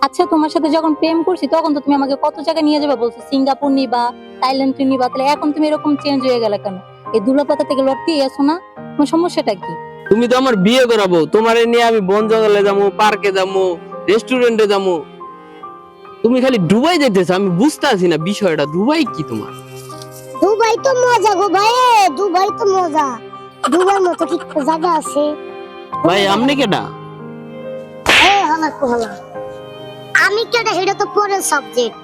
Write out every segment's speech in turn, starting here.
আচ্ছা, তোমার সাথে যখন প্রেম করছি তখন তো তুমি আমাকে কত জায়গায় নিয়ে যাবে বলছো, সিঙ্গাপুর নিবা, থাইল্যান্ড নিবা, তাহলে এখন তুমি এরকম চেঞ্জ হয়ে গেলে কেন? এই দুলাপাতা থেকে লড়তে আসো না? তোমার সমস্যাটা কি? তুমি তো আমার বিয়ে করাবো, তোমারে নিয়ে আমি বন জঙ্গলে যাবো, পার্কে যাবো, রেস্টুরেন্টে যাবো। তুমি খালি দুবাই যেতেছো, আমি বুঝতে আছি না বিষয়টা। দুবাই কি তোমার? দুবাই তো মজা গো ভাই, দুবাই তো মজা। দুবাই মতো কি জায়গা আছে? ভাই আপনি কেডা? এ হালা কো হালা, আমি কেডা এটা তো পরের সাবজেক্ট।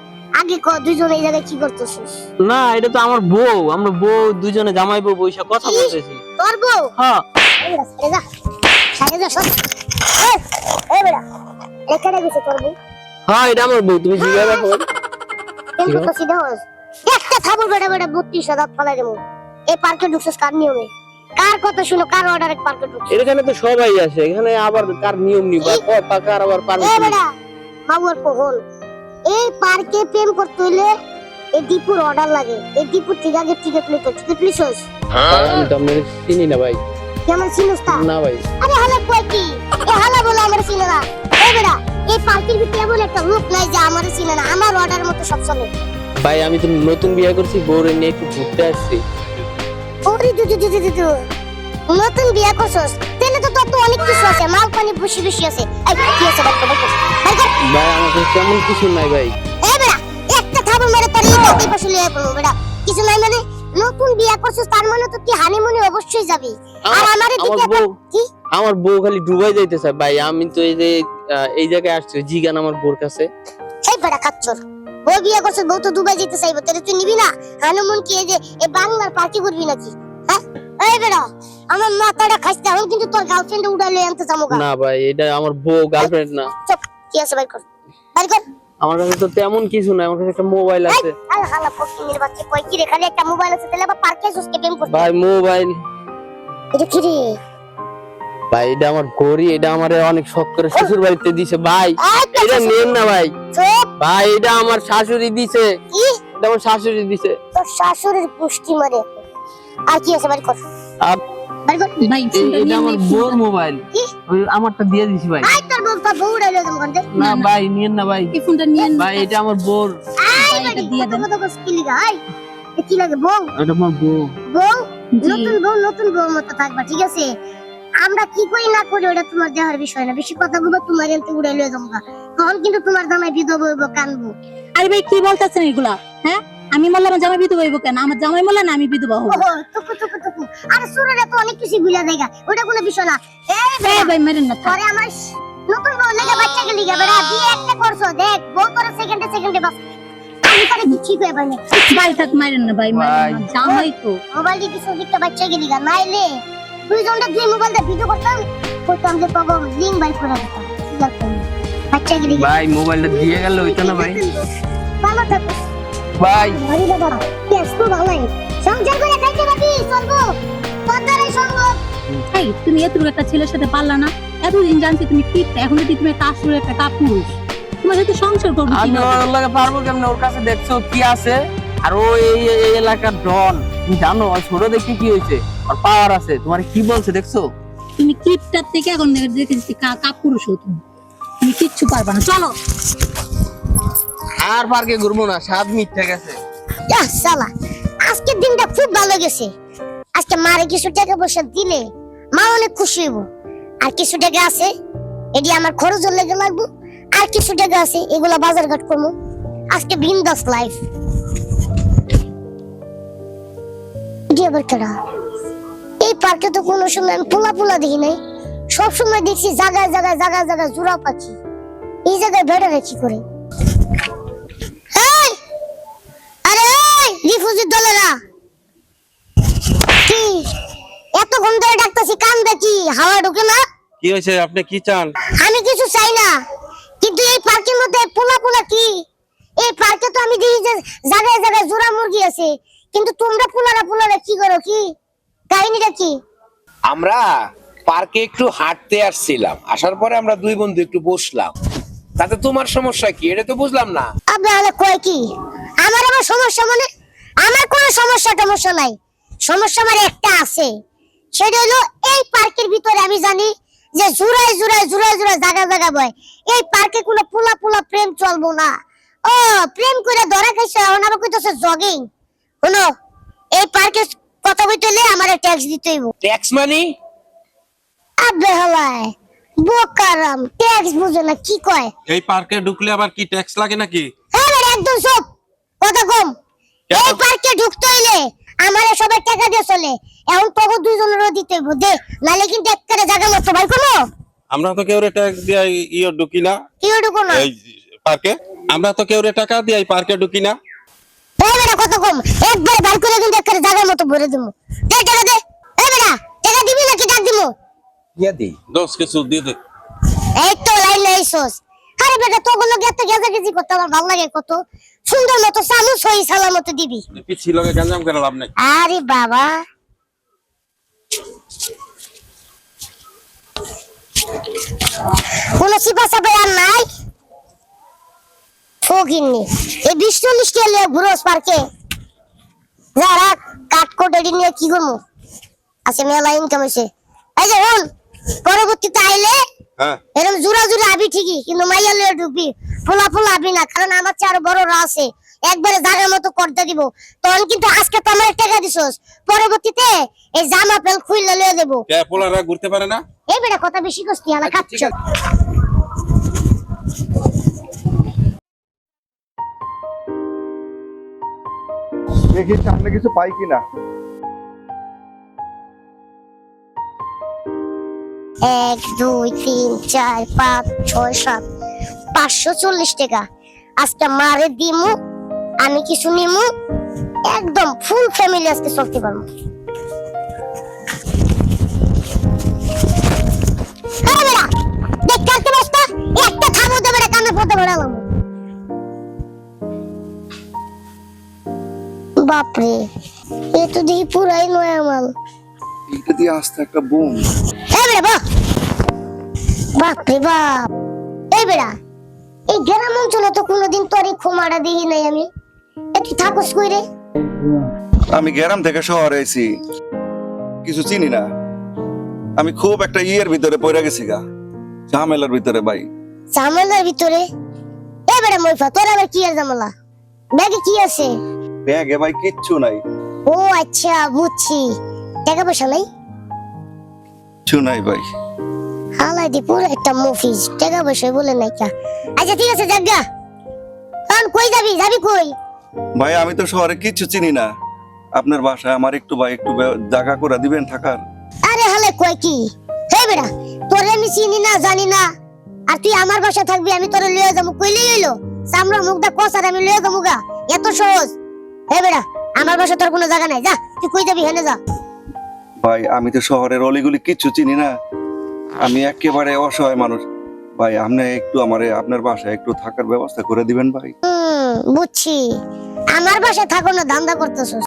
আগে ক দুইজন এই জায়গায় কি করতেছিস? না, এটা তো আমার বউ। আমরা বউ দুজনে জামাই বউ বইসা কথা বলতেছি। তোর বউ? হ্যাঁ। এই যা সাইডে যা সব। এই বেটা, এখানে গেছে তোর বউ? হ্যাঁ, এটা আমার বউ। তুমি জিজ্ঞাসা করো। কিন্তু তো সিধা হস একটা থাবুর বেটা বেটা 32,000 ফলাই দেবো। এই পার্কে ঢুকছিস কার নিয়মে? কার কথা শুনো, কার অর্ডারে পার্কে ঢুকছিস? এখানে তো সবাই আসে, এখানে আবার কার নিয়ম নি বা কার আবার এই পারমিশন। বেটা বাবুর কোহল, এই পার্কে প্রেম করতে হইলে এই দীপুর অর্ডার লাগে। এই দীপুর থেকে আগে টিকিট নিতে, টিকিট নিছস? আমি তো আপনার চিনি না ভাই। কেমন চিনিস তা? না ভাই। আরে হালা কই কি এ হালা বলে আমার চিনে না। এই বেটা, এই পার্কের ভিতরে এমন একটা লোক নাই যে আমার চিনে না। আমার অর্ডার মতো সব চলে। ভাই আমি তো নতুন বিয়ে করছি, বউরে নিয়ে একটু ঘুরতে আসছি। ওরে দু নতুন বিয়া করছস, তাহলে তো তোর তো অনেক কিছু আছে, মাল পানি বেশি বেশি আছে। এই কি আছে বাই কর বাই কর। ভাই আমার কাছে তেমন কিছু নাই ভাই। এই বেটা, একটা থাবল মেরে তোর এই বাকি পাশে লিয়ে পড়ো বেটা। কিছু নাই মানে? নতুন বিয়া করছস তার মানে তো তুই হানিমুনে অবশ্যই যাবি। আর আমারে দিকে কি? আমার বউ খালি দুবাই যাইতে চায় ভাই। আমি তো এই যে এই জায়গায় আসছি জিগান আমার বউর কাছে। এই বেটা কাচ্চর, বউ বিয়া করছস, বউ তো দুবাই যেতে চাইবো, তাহলে তুই নিবি না? হানিমুন কি এই যে এই বাংলার পার্টি করবি নাকি? হ্যাঁ এই বেটা, আমার মাথাটা খাইতে এখন কিন্তু তোর গার্লফ্রেন্ড উড়ালে আনতে যামুগা। না ভাই, এটা আমার বউ, গার্লফ্রেন্ড না। চুপ, কি আছে বাই কর বাই কর। আমার কাছে তো তেমন কিছু নাই, আমার কাছে একটা মোবাইল আছে। আরে হালা ফকিনের বাচ্চা, কই কি রে? খালি একটা মোবাইল আছে, তাহলে আবার পার্কে জুসকে প্রেম করতে? ভাই মোবাইল এটা কি রে? ভাই, এটা আমার ঘড়ি। এটা আমারে অনেক শখ করে শ্বশুর বাড়িতে দিছে ভাই। এটা নেন না ভাই। চুপ। ভাই এটা আমার শাশুড়ি দিছে। কি? এটা আমার শাশুড়ি দিছে। তোর শাশুড়ির পুষ্টি মারে। আর কি আছে বাই কর আর বাই কর। ভাই এটা আমার বউর মোবাইল। কি? ওই আমারটা দিয়ে দিছি ভাই। আই তোর বউ, তোর বউ উড়াইলো তুমি কোন দে? না ভাই, নিয়েন না ভাই। এই ফোনটা নিয়ে ভাই এটা আমার বউর। আই এটা বাড়ি দিয়ে কত দেন। কত কত কি লাগা? আই এ কি লাগে বউ? এটা আমার বউ। বউ জি। নতুন বউ মতো থাকবা, ঠিক আছে? আমরা কি করি না করি ওটা তোমার দেখার বিষয় না। বেশি কথা বলবো তোমার এনতে উড়াই লয়ে যাবো। তখন কিন্তু তোমার জামাই বিধবা হইব, কানবো। আরে ভাই কি বলতেছেন এগুলা? হ্যাঁ, আমি বললাম আমার জামাই বিধবা হইব কেন? আমার জামাই বললেন আমি বিধবা হবো। ওহো, টুকু আরে সুরেরা তো অনেক কিছু ভুলা জায়গা, ওটা কোনো বিষয় না। এই এই বেটা, ভাই মেরেন না। পরে আমার নতুন বউ লেগে বাচ্চাকে লিগা বেড়া বিয়ে একটা করছো, দেখ বউ তোরা সেকেন্ডে বাস। আমি তারে কি ঠিক হয়ে পাইনি। ভাই থাক, মারেন না ভাই, মারেন না। জামাই তো। মোবাইল দিয়ে কিছু দিকটা বাচ্চাকে লিগা নাইলে দুইজনটা দুই মোবাইল দিয়ে ভিডিও করতাম যে পাবো লিংক বাই করে দিতাম। কি লাগতো বাচ্চাকে লিগা? ভাই মোবাইলটা দিয়ে গেল ওইটা না ভাই। ভালো থাকো ভাই ভাই বাবা, কেস তো ভালোই সংসার করে খাইতে পারবি, চলবো তোর দ্বারাই সম্ভব। এই তুমি এতটুকু একটা ছেলের সাথে পারলা না? এতদিন জানছি তুমি কি, এখন যদি তুমি একটা আসলে একটা কাপুরুষ, তোমার সাথে সংসার করবো আমি কিভাবে? ওর লাগে পারবো কেমনে? ওর কাছে দেখছো কি আছে? আর ও এই এলাকার ডন। তুমি জানো ওই ছোট দেখে কি হয়েছে? আর পাওয়ার আছে। তোমার কি বলছে দেখছো? তুমি কিপটার থেকে এখন দেখেছি কাপুরুষ হো তুমি। তুমি কিচ্ছু পারবা না, চলো। আর পার্কে ঘুরবো না, 7 মিনিট ঠিক আছে। ইয়া শালা, আজকের দিনটা খুব ভালো গেছে। আজকে মারে কিছু টাকা পয়সা দিলে মা অনেক খুশি হইব। আর কিছু টাকা আছে এটি আমার খরচের লেগে লাগবো। আর কিছু টাকা আছে এগুলা বাজার ঘাট করবো। আজকে বিন্দাস লাইফ। এটি আবার কেডা? এই পার্কে তো কোনো সময় আমি পোলা দেখি নাই। সব সময় দেখছি জায়গায় জোড়া পাখি। এই জায়গায় বেড়ারে কি করে? এই আরে রিফিউজি দলেরা, কি এত ঘুম ধরে ডাকতেছি, কান দেখি হাওয়া ঢুকে না? কি হয়েছে? আপনি কি চান? আমি কিছু চাই না, কিন্তু এই পার্কের মধ্যে পোলা কি? এই পার্কে তো আমি দেখি যে জায়গায় জোড়া মুরগি আছে, কিন্তু তোমরা পোলারা কি করো? কি কাহিনীটা কি? আমরা পার্কে একটু হাঁটতে আসছিলাম, আসার পরে আমরা দুই বন্ধু একটু বসলাম। তাতে তোমার সমস্যা কি এটা তো বুঝলাম না। আপনারা কয় কি আমার আবার সমস্যা? মানে আমার কোনো সমস্যা নাই। সমস্যা আমার একটা আছে, সেটা হলো এই পার্কের ভিতরে আমি জানি যে জুড়ায় জুড়ায় জুড়ায় জুড়ায় জায়গা জায়গা বয় এই পার্কে কোনো পোলা পোলা প্রেম চলবো না। ও প্রেম করে ধরা খাইছে এখন আবার কইতেছে জগিং। শুনো এই পার্কে কথা কইতে হলে আমারে ট্যাক্স দিতে হইব। ট্যাক্স মানি? আবে হালায় বোকারাম ট্যাক্স বুঝে না কি কয়। এই পার্কে ঢুকলে আবার কি ট্যাক্স লাগে নাকি? হ্যাঁ রে একদম সব কথা কম। এই পার্কে ঢুকতে হইলে আমারে সবাই টাকা দিয়ে চলে এখন তোকে দুইজনেরও দিতে হইব দে নালে কিন্তু একটা জায়গা মতো ভাই কোনো আমরা তো কেউ ট্যাক্স দিয়ে ইয়ে ঢুকি না কি ঢুকো না এই পার্কে। আমরা তো কেউ টাকা দিয়ে এই পার্কে ঢুকি না। এই বেটা কত কম একবার বাইর করে কিন্তু একটা জায়গা মতো ভরে দেবো দে টাকা দে। এই বেটা টাকা দিবি নাকি ডাক দিবো? দিয়া দি। দশ কিছু দিয়ে দে। এই তো লাইন লাইছস। আরে বেটা তোগুলো এত গেজাগেজি করতে আমার ভালো লাগে কত সুন্দর মতো সালু সই সালাম মতো দিবি। পিছি লগে গঞ্জাম করে লাভ নাই। আরে বাবা কোন সিপা সাপা আর নাই ফকিনি এই 20-40 কে লিয়ে ঘুরোস পার্কে যারা কাট কোটেডি নিয়ে কি করবো আছে মেলা ইনকাম হইছে। এই যে হন পরবর্তীতে আইলে হ্যাঁ এরকম জুরা জুরা আবি ঠিকই কিন্তু মাইয়া লয়ে ঢুকবি ফোলা ফোলা আবি না কারণ আমার চেয়ে আরো বড়রা আছে একবারে জায়গার মতো করতে দিব তখন কিন্তু আজকে তো আমার টাকা দিছস পরবর্তীতে এই জামা প্যান্ট খুইলা লয়ে দেব। কে পোলারা ঘুরতে পারে না? এই বেটা কথা বেশি কষ্ট হালা খাচ্ছ। দেখি সামনে কিছু পাই কিনা। 1 2 3 4 5 6 7 540 টাকা আজকে মারে দিমু আমি কিছু নিমু একদম ফুল ফ্যামিলি আজকে চলতে পারবো। আরে বেটা দেখ কাটতে বসতা একটা থামো দে বেটা কানে পড়তে বেড়ালাম। বাপরে এ তো দেখি পুরাই নয়া মাল। এটা দিয়ে আসতে একটা বুম। এই বেটা বাহ বাপরে বাপ। এই বেটা এই গ্রাম অঞ্চলে তো কোনোদিন তোর এই খোমাটা দেখি নাই আমি তুই থাকস কই রে? আমি গ্রাম থেকে শহরে আইছি কিছু চিনি না। আমি খুব একটা ইয়ের ভিতরে পড়ে গেছি গা ঝামেলার ভিতরে ভাই। ঝামেলার ভিতরে? এই বেটা মইফা তোর আবার কি আর ঝামেলা? ব্যাগে কি আছে? ব্যাগে ভাই কিচ্ছু নাই। ও আচ্ছা বুঝছি টাকা পয়সা নাই? কিছু নাই ভাই। হালাই দি পুরো একটা মুফিজ টাকা পয়সা বলে নাই কা। আচ্ছা ঠিক আছে জাগা কারণ কই যাবি যাবি কই? ভাই আমি তো শহরে কিচ্ছু চিনি না। আপনার বাসায় আমার একটু ভাই একটু জায়গা করে দিবেন থাকার? আরে হালে কই কি হে বেটা তোরে আমি চিনি না জানি না আর তুই আমার বাসা থাকবি আমি তোরে লয়ে যাবো কইলেই হইলো সামরা মুখটা কসার আমি লয়ে যাবো গা এত সহজ? হে বেটা আমার বাসা তোর কোনো জায়গা নাই যা তুই কই যাবি হেনে যা। ভাই আমি তো শহরের অলিগুলি কিচ্ছু চিনি না। আমি একেবারে অসহায় মানুষ ভাই। আপনি একটু আমারে আপনার বাসায় একটু থাকার ব্যবস্থা করে দিবেন ভাই। বুঝছি আমার বাসায় থাকো না ধান্দা করতেছস